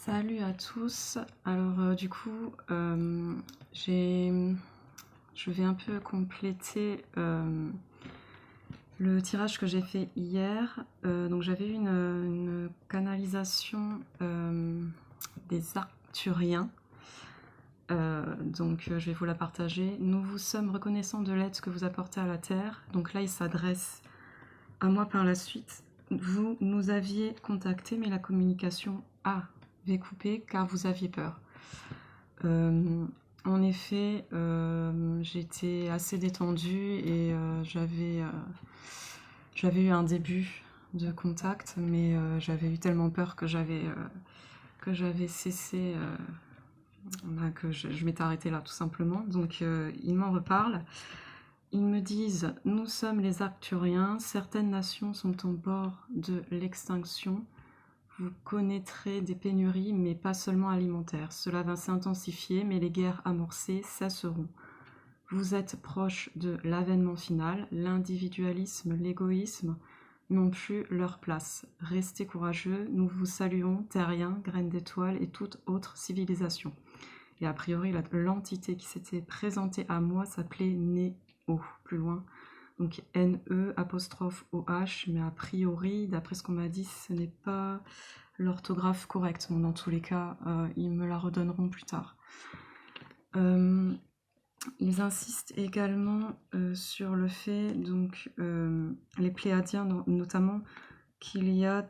Salut à tous. Alors du coup, je vais un peu compléter le tirage que j'ai fait hier. Donc j'avais eu une canalisation des Arcturiens. Donc je vais vous la partager. Nous vous sommes reconnaissants de l'aide que vous apportez à la Terre. Donc là, il s'adresse à moi par la suite. Vous nous aviez contacté, mais la communication avait coupé car vous aviez peur. En effet, j'étais assez détendue et j'avais eu un début de contact, mais j'avais eu tellement peur que j'avais cessé, que je m'étais arrêtée là tout simplement. Donc ils m'en reparlent. Ils me disent « Nous sommes les Arcturiens, certaines nations sont au bord de l'extinction. Vous connaîtrez des pénuries, mais pas seulement alimentaires. Cela va s'intensifier, mais les guerres amorcées cesseront. Vous êtes proche de l'avènement final. L'individualisme, l'égoïsme n'ont plus leur place. Restez courageux. Nous vous saluons, terriens, graines d'étoiles et toute autre civilisation. » Et a priori, l'entité qui s'était présentée à moi s'appelait Néo, plus loin. Donc N-E'-O-H, mais a priori, d'après ce qu'on m'a dit, ce n'est pas l'orthographe correcte. Bon, dans tous les cas, ils me la redonneront plus tard. Ils insistent également sur le fait, donc les Pléiadiens notamment, qu'il y a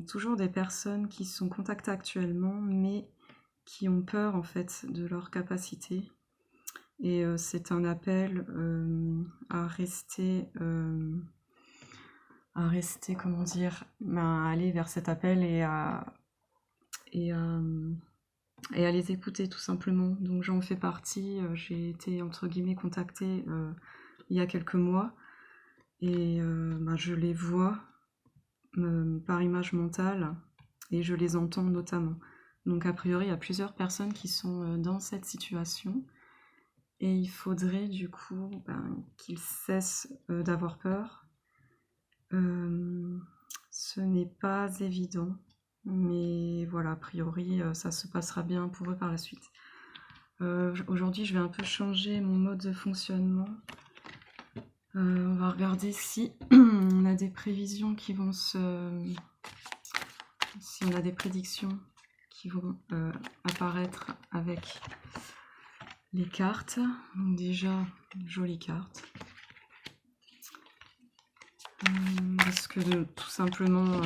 toujours des personnes qui sont contactées actuellement, mais qui ont peur en fait de leur capacité. Et c'est un appel à rester, comment dire, à aller vers cet appel et à les écouter tout simplement. Donc j'en fais partie, j'ai été entre guillemets contactée il y a quelques mois et je les vois par image mentale et je les entends notamment. Donc a priori il y a plusieurs personnes qui sont dans cette situation. Et il faudrait du coup qu'ils cessent d'avoir peur. Ce n'est pas évident, mais voilà, a priori, ça se passera bien pour eux par la suite. Aujourd'hui, je vais un peu changer mon mode de fonctionnement. On va regarder si on a des prévisions qui vont si on a des prédictions qui vont apparaître avec les cartes. Donc déjà, jolie carte. Parce que tout simplement,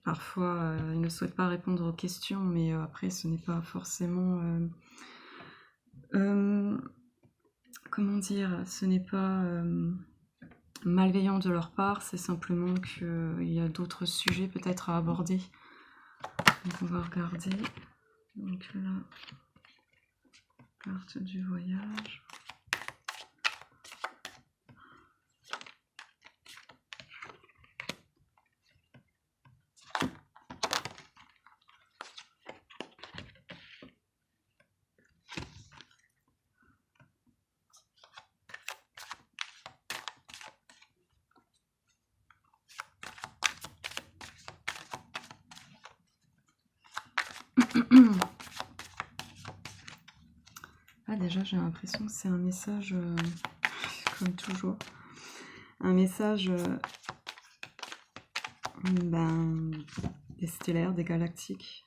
parfois, ils ne souhaitent pas répondre aux questions, mais après, ce n'est pas forcément... comment dire, ce n'est pas malveillant de leur part, c'est simplement qu'il y a d'autres sujets peut-être à aborder. Donc on va regarder. Donc là, carte du voyage. Ah déjà j'ai l'impression que c'est un message, comme toujours, un message des stellaires, des galactiques.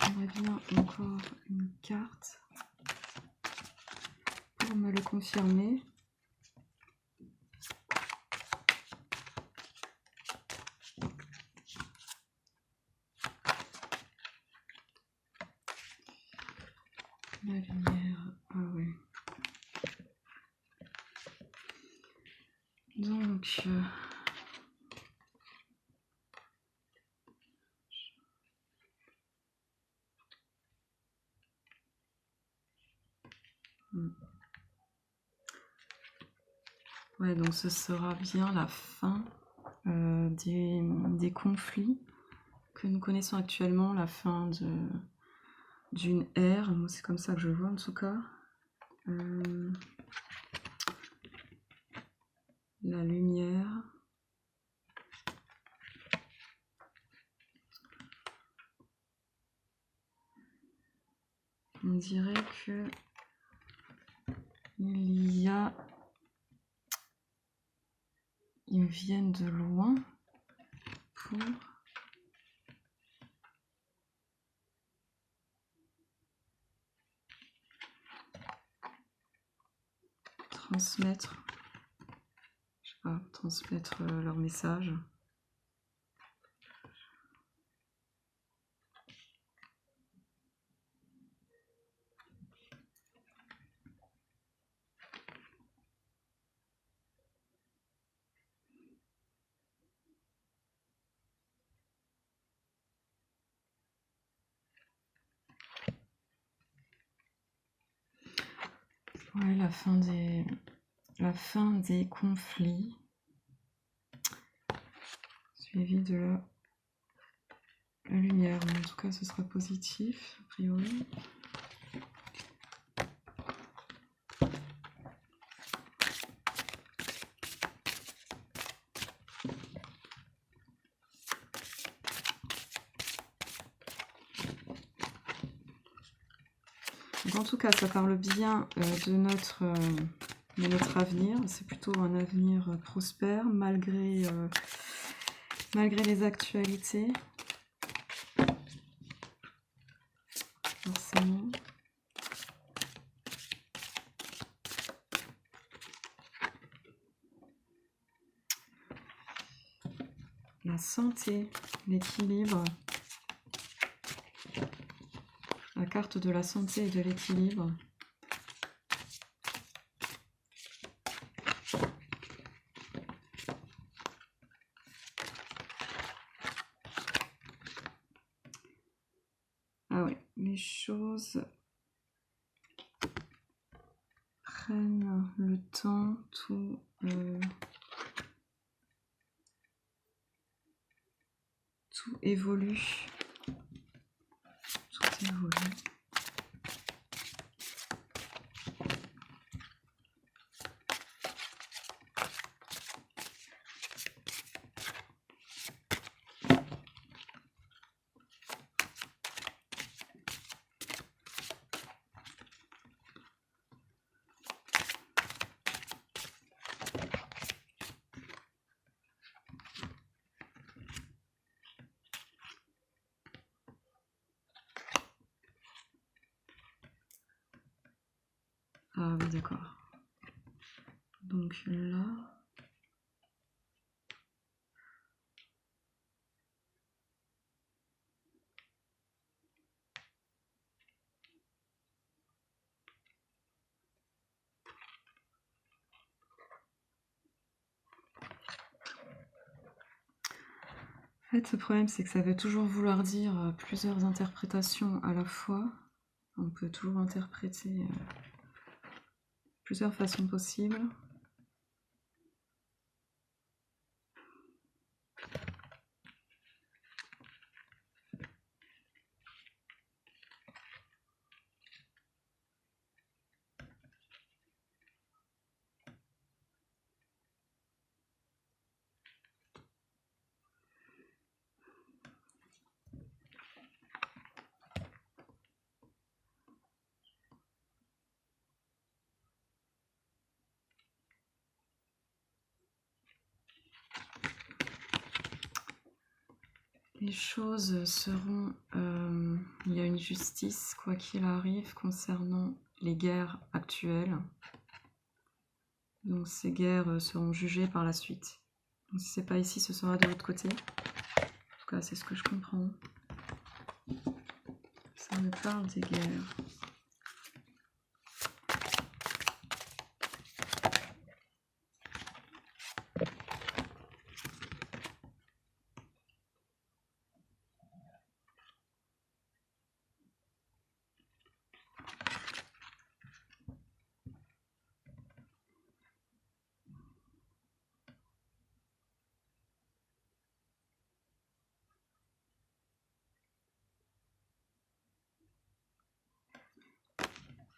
J'aimerais bien encore une carte pour me le confirmer. La lumière, ah ouais. Donc, ouais, donc ce sera bien la fin des conflits que nous connaissons actuellement, la fin d'une ère, moi c'est comme ça que je le vois en tout cas. La lumière. On dirait que ils viennent de loin pour transmettre, je sais pas, transmettre leur message. Ouais, la fin des conflits, suivi de la lumière. En tout cas, ce sera positif, a priori. Donc, en tout cas, ça parle bien de notre avenir. C'est plutôt un avenir prospère, malgré les actualités. Forcément. La santé, l'équilibre. La carte de la santé et de l'équilibre. Ah oui, les choses prennent le temps, tout évolue. Tout évolue. Ah oui, d'accord. Donc là... En fait, le problème, c'est que ça veut toujours vouloir dire plusieurs interprétations à la fois. On peut toujours interpréter plusieurs façons possibles. Les choses seront... il y a une justice, quoi qu'il arrive, concernant les guerres actuelles. Donc ces guerres seront jugées par la suite. Donc si c'est pas ici, ce sera de l'autre côté. En tout cas, c'est ce que je comprends. Ça me parle des guerres.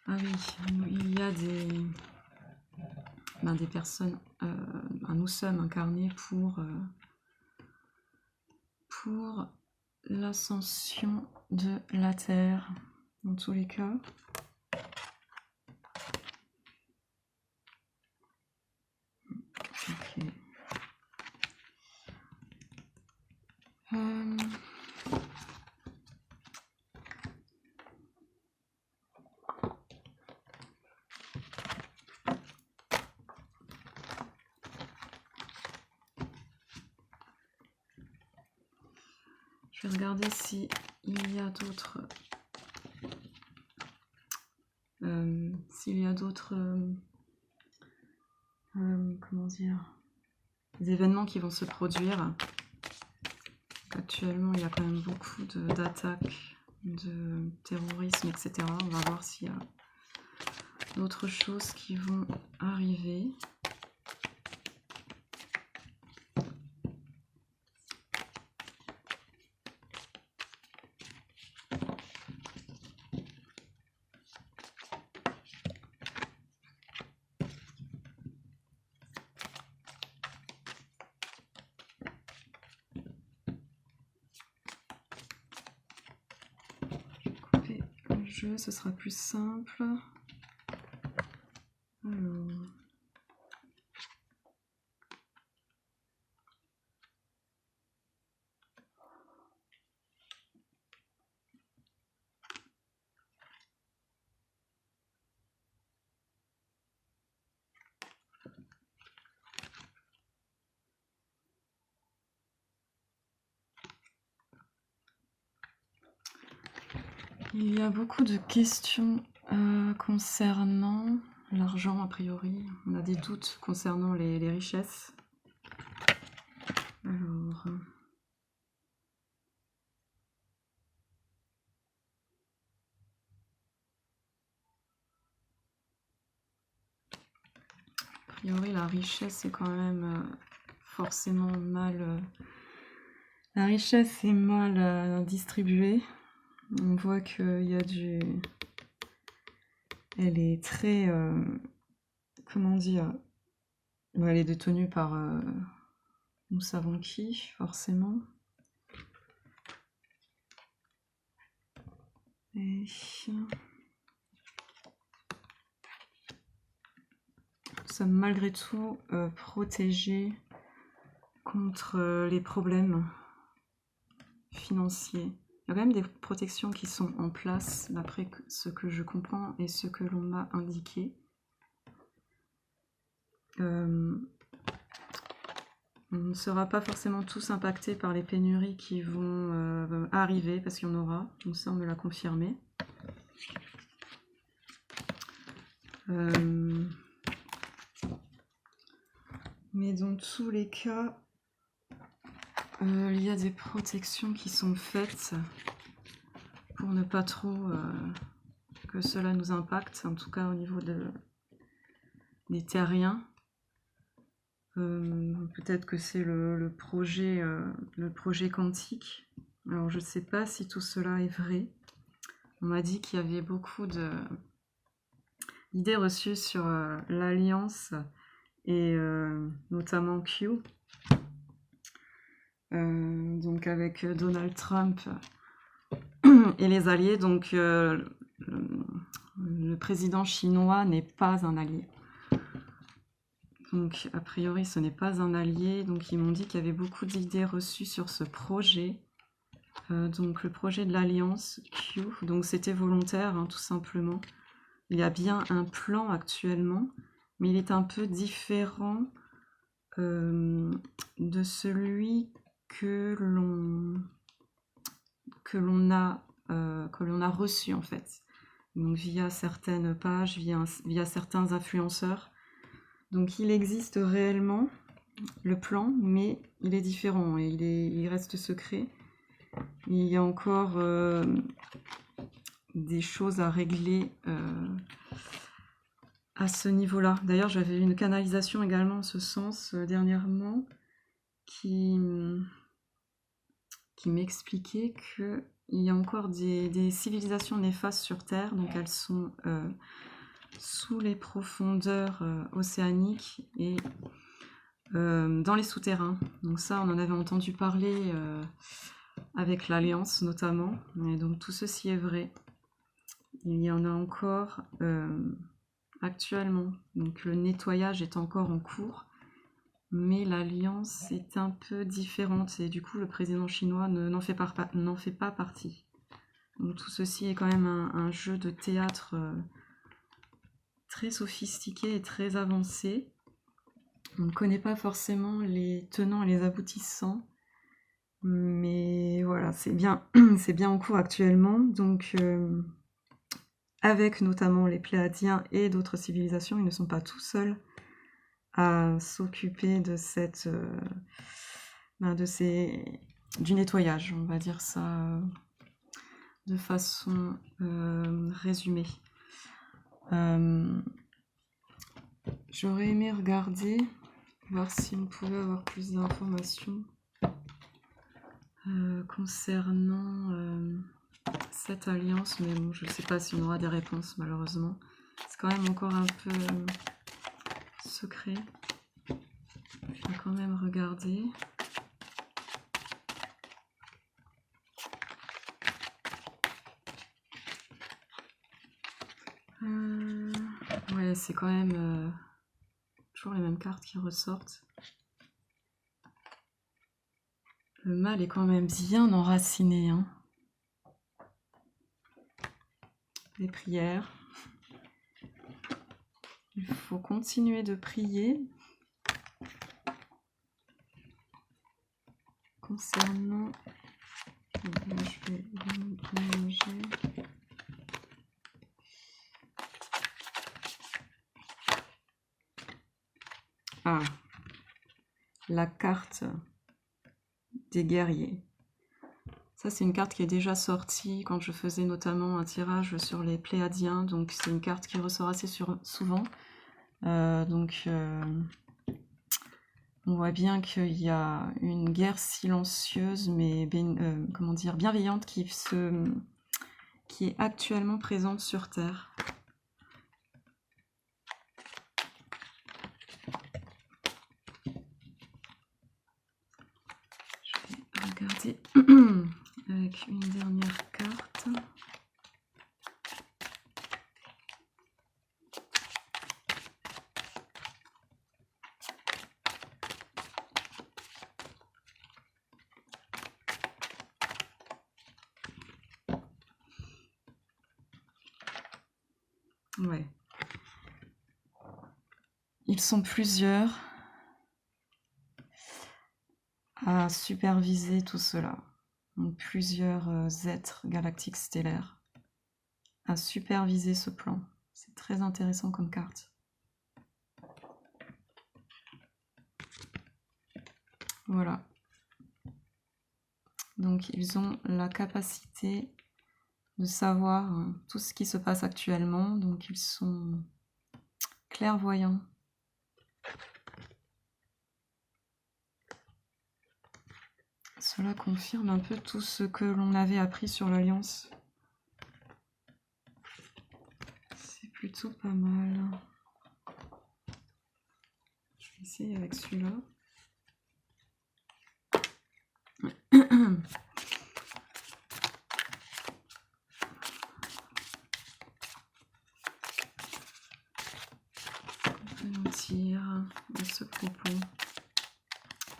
Ah oui, il y a des personnes, nous sommes incarnés pour l'ascension de la Terre, dans tous les cas. Ok. Je vais regarder s'il y a d'autres comment dire, des événements qui vont se produire. Actuellement, il y a quand même beaucoup d'attaques, de terrorisme, etc. On va voir s'il y a d'autres choses qui vont arriver. Jeu, ce sera plus simple. Alors. Il y a beaucoup de questions concernant l'argent, a priori. On a des doutes concernant les richesses. Alors... A priori, la richesse est quand même forcément mal... La richesse est mal distribuée. On voit qu'il y a du... Elle est très... comment dire, elle est détenue par nous savons qui, forcément. Et... nous sommes malgré tout protégés contre les problèmes financiers. Il y a quand même des protections qui sont en place, d'après ce que je comprends et ce que l'on m'a indiqué. On ne sera pas forcément tous impactés par les pénuries qui vont arriver, parce qu'il y en aura, il me semble l'a confirmer. Mais dans tous les cas, il y a des protections qui sont faites pour ne pas trop que cela nous impacte, en tout cas au niveau des terriens. Peut-être que c'est le projet quantique. Alors je ne sais pas si tout cela est vrai. On m'a dit qu'il y avait beaucoup d'idées reçues sur l'Alliance et notamment Q. Donc avec Donald Trump et les alliés. Donc le président chinois n'est pas un allié. Donc, a priori, ce n'est pas un allié. Donc, ils m'ont dit qu'il y avait beaucoup d'idées reçues sur ce projet. Donc, le projet de l'Alliance Q. Donc, c'était volontaire, hein, tout simplement. Il y a bien un plan actuellement, mais il est un peu différent de celui que l'on a reçu, en fait. Donc, via certaines pages, via certains influenceurs. Donc il existe réellement le plan, mais il est différent et il reste secret. Il y a encore des choses à régler à ce niveau-là. D'ailleurs, j'avais eu une canalisation également en ce sens dernièrement qui m'expliquait que il y a encore des civilisations néfastes sur Terre, donc elles sont sous les profondeurs océaniques et dans les souterrains. Donc ça, on en avait entendu parler avec l'Alliance notamment, et donc tout ceci est vrai. Il y en a encore actuellement, donc le nettoyage est encore en cours, mais l'Alliance est un peu différente et du coup le président chinois n'en fait pas partie. Donc tout ceci est quand même un jeu de théâtre très sophistiqué et très avancé. On ne connaît pas forcément les tenants et les aboutissants, mais voilà, c'est bien en cours actuellement. Donc avec notamment les Pléadiens et d'autres civilisations, ils ne sont pas tout seuls à s'occuper de du nettoyage, on va dire ça de façon résumée. J'aurais aimé regarder, voir si on pouvait avoir plus d'informations concernant cette alliance, mais bon, je ne sais pas si on aura des réponses malheureusement. C'est quand même encore un peu secret. Je vais quand même regarder. Ouais, c'est quand même toujours les mêmes cartes qui ressortent. Le mal est quand même bien enraciné, hein. Les prières. Il faut continuer de prier. Concernant... Là, je vais mélanger. Ah, la carte des guerriers. Ça, c'est une carte qui est déjà sortie quand je faisais notamment un tirage sur les Pléadiens. Donc, c'est une carte qui ressort assez souvent. On voit bien qu'il y a une guerre silencieuse, mais comment dire, bienveillante qui est actuellement présente sur Terre. Je vais regarder avec une dernière carte. Ouais. Ils sont plusieurs à superviser tout cela. Donc, plusieurs êtres galactiques stellaires à superviser ce plan. C'est très intéressant comme carte. Voilà. Donc ils ont la capacité de savoir tout ce qui se passe actuellement. Donc ils sont clairvoyants. Cela confirme un peu tout ce que l'on avait appris sur l'Alliance. C'est plutôt pas mal. Je vais essayer avec celui-là. Tire de ce propos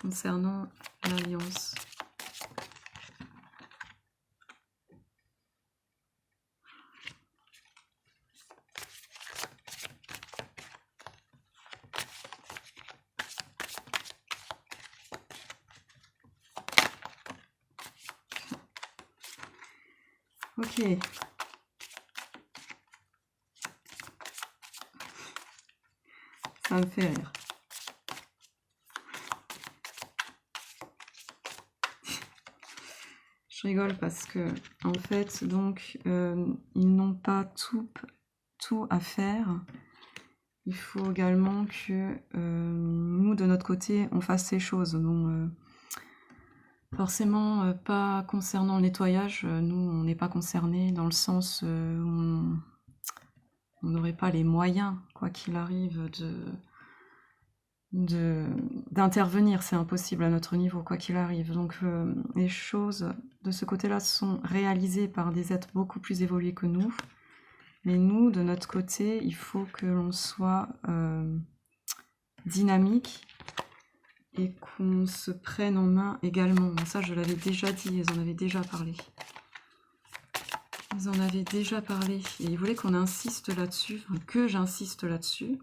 concernant l'Alliance. Ok. Ça me fait rire. Je rigole parce que, en fait, donc, ils n'ont pas tout à faire. Il faut également que nous, de notre côté, on fasse ces choses. Donc, Forcément, pas concernant le nettoyage, nous, on n'est pas concernés dans le sens où on n'aurait pas les moyens, quoi qu'il arrive, d'intervenir. C'est impossible à notre niveau, quoi qu'il arrive. Donc, les choses de ce côté-là sont réalisées par des êtres beaucoup plus évolués que nous. Mais nous, de notre côté, il faut que l'on soit dynamique et qu'on se prenne en main également. Bon, ça, je l'avais déjà dit, ils en avaient déjà parlé. Ils en avaient déjà parlé. Et ils voulaient qu'on insiste là-dessus, enfin, que j'insiste là-dessus.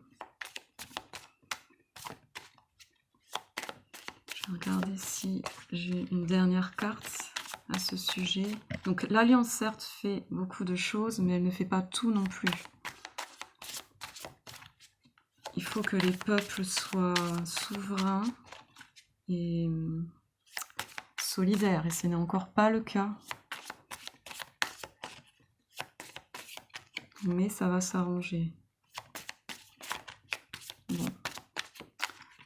Je vais regarder si j'ai une dernière carte à ce sujet. Donc l'Alliance, certes, fait beaucoup de choses, mais elle ne fait pas tout non plus. Il faut que les peuples soient souverains et solidaires, et ce n'est encore pas le cas. Mais ça va s'arranger. Bon.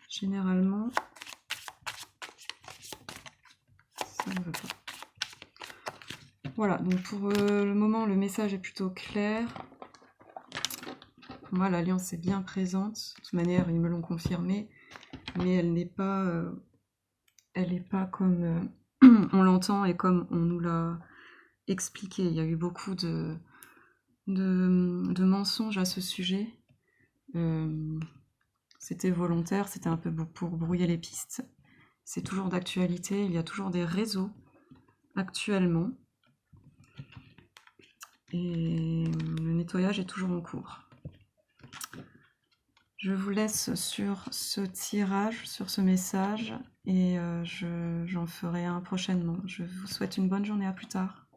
Généralement, ça ne veut pas. Voilà, donc pour le moment, le message est plutôt clair. Pour moi, l'Alliance est bien présente. De toute manière, ils me l'ont confirmé. Mais elle n'est pas comme on l'entend et comme on nous l'a expliqué. Il y a eu beaucoup de mensonges à ce sujet. C'était volontaire, c'était un peu pour brouiller les pistes. C'est toujours d'actualité, il y a toujours des réseaux actuellement. Et le nettoyage est toujours en cours. Je vous laisse sur ce tirage, sur ce message, et j'en ferai un prochainement. Je vous souhaite une bonne journée, à plus tard.